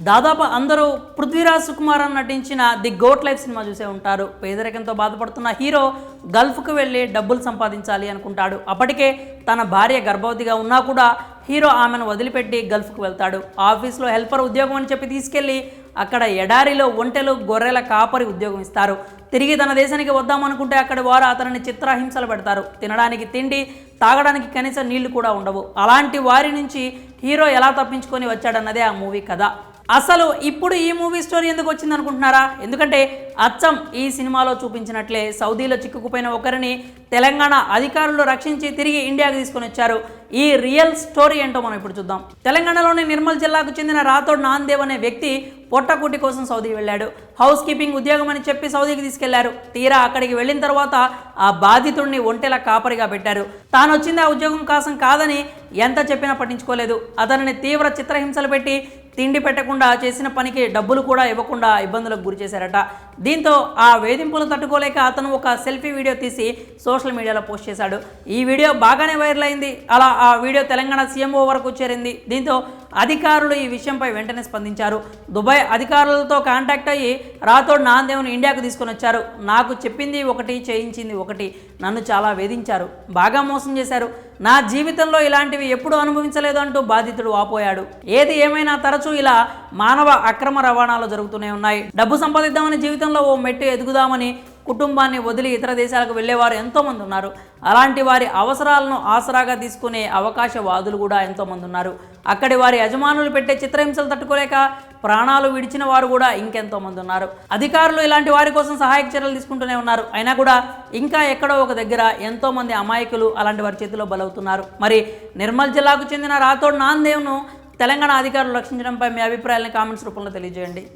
దాదాపు అందరూ పృథ్వీరాజ్ సుకుమార్ నటించిన ది గోట్ లైఫ్ సినిమా చూసే ఉంటారు. పేదరికంతో బాధపడుతున్న హీరో గల్ఫ్కు వెళ్ళి డబ్బులు సంపాదించాలి అనుకుంటాడు. అప్పటికే తన భార్య గర్భవతిగా ఉన్నా కూడా హీరో ఆమెను వదిలిపెట్టి గల్ఫ్కు వెళ్తాడు. ఆఫీస్లో హెల్పర్ ఉద్యోగం అని చెప్పి తీసుకెళ్లి అక్కడ ఎడారిలో ఒంటెలు గొర్రెల కాపరి ఉద్యోగం ఇస్తారు. తిరిగి తన దేశానికి వద్దామనుకుంటే అక్కడి వారు అతనిని చిత్రహింసలు పెడతారు. తినడానికి తిండి, తాగడానికి కనీసం నీళ్లు కూడా ఉండవు. అలాంటి వారి నుంచి హీరో ఎలా తప్పించుకొని వచ్చాడన్నదే ఆ మూవీ కథ. అసలు ఇప్పుడు ఈ మూవీ స్టోరీ ఎందుకు వచ్చింది అనుకుంటున్నారా? ఎందుకంటే అచ్చం ఈ సినిమాలో చూపించినట్లే సౌదీలో చిక్కుకుపోయిన ఒకరిని తెలంగాణ అధికారులు రక్షించి తిరిగి ఇండియాకి తీసుకొని వచ్చారు. ఈ రియల్ స్టోరీ ఏంటో మనం ఇప్పుడు చూద్దాం. తెలంగాణలోని నిర్మల్ జిల్లాకు చెందిన రాథోడ్ నాందేవ్ అనే వ్యక్తి పొట్టకుటి కోసం సౌదీ వెళ్ళాడు. హౌస్ కీపింగ్ ఉద్యోగం అని చెప్పి సౌదీకి తీసుకెళ్లారు. తీరా అక్కడికి వెళ్ళిన తర్వాత ఆ బాధితుడిని ఒంటెల కాపరిగా పెట్టారు. తాను వచ్చింది ఆ ఉద్యోగం కోసం కాదని ఎంత చెప్పినా పట్టించుకోలేదు. అతనిని తీవ్ర చిత్రహింసలు పెట్టి తిండి పెట్టకుండా, చేసిన పనికి డబ్బులు కూడా ఇవ్వకుండా ఇబ్బందులకు గురి చేశారట. దీంతో ఆ వేధింపులు తట్టుకోలేక అతను ఒక సెల్ఫీ వీడియో తీసి సోషల్ మీడియాలో పోస్ట్ చేశాడు. ఈ వీడియో బాగానే వైరల్ అయింది. అలా ఆ వీడియో తెలంగాణ సీఎంఓ వరకు చేరింది. దీంతో అధికారులు ఈ విషయంపై వెంటనే స్పందించారు. దుబాయ్ అధికారులతో కాంటాక్ట్ అయ్యి రాథోడ్ నాందేవ్ను ఇండియాకు తీసుకొని వచ్చారు. నాకు చెప్పింది ఒకటి, చేయించింది ఒకటి. నన్ను చాలా వేధించారు, బాగా మోసం చేశారు. నా జీవితంలో ఇలాంటివి ఎప్పుడూ అనుభవించలేదు అంటూ బాధితుడు వాపోయాడు. ఏది ఏమైనా తరచూ ఇలా మానవ అక్రమ రవాణాలు జరుగుతూనే ఉన్నాయి. డబ్బు సంపాదిద్దామని, జీవితంలో ఓ మెట్టు ఎదుగుదామని కుటుంబాన్ని వదిలి ఇతర దేశాలకు వెళ్ళేవారు ఎంతోమంది ఉన్నారు. అలాంటి వారి అవసరాలను ఆసరాగా తీసుకునే అవకాశవాదులు కూడా ఎంతోమంది ఉన్నారు. అక్కడి వారి యజమానులు పెట్టే చిత్రహింసలు తట్టుకోలేక ప్రాణాలు విడిచిన వారు కూడా ఇంకెంతోమంది ఉన్నారు. అధికారులు ఇలాంటి వారి కోసం సహాయక చర్యలు తీసుకుంటూనే ఉన్నారు. అయినా కూడా ఇంకా ఎక్కడో ఒక దగ్గర ఎంతోమంది అమాయకులు అలాంటి వారి చేతిలో బలవుతున్నారు. మరి నిర్మల్ జిల్లాకు చెందిన రాథోడ్ నాందేవ్ను తెలంగాణ అధికారులు రక్షించడంపై మీ అభిప్రాయాలను కామెంట్స్ రూపంలో తెలియజేయండి.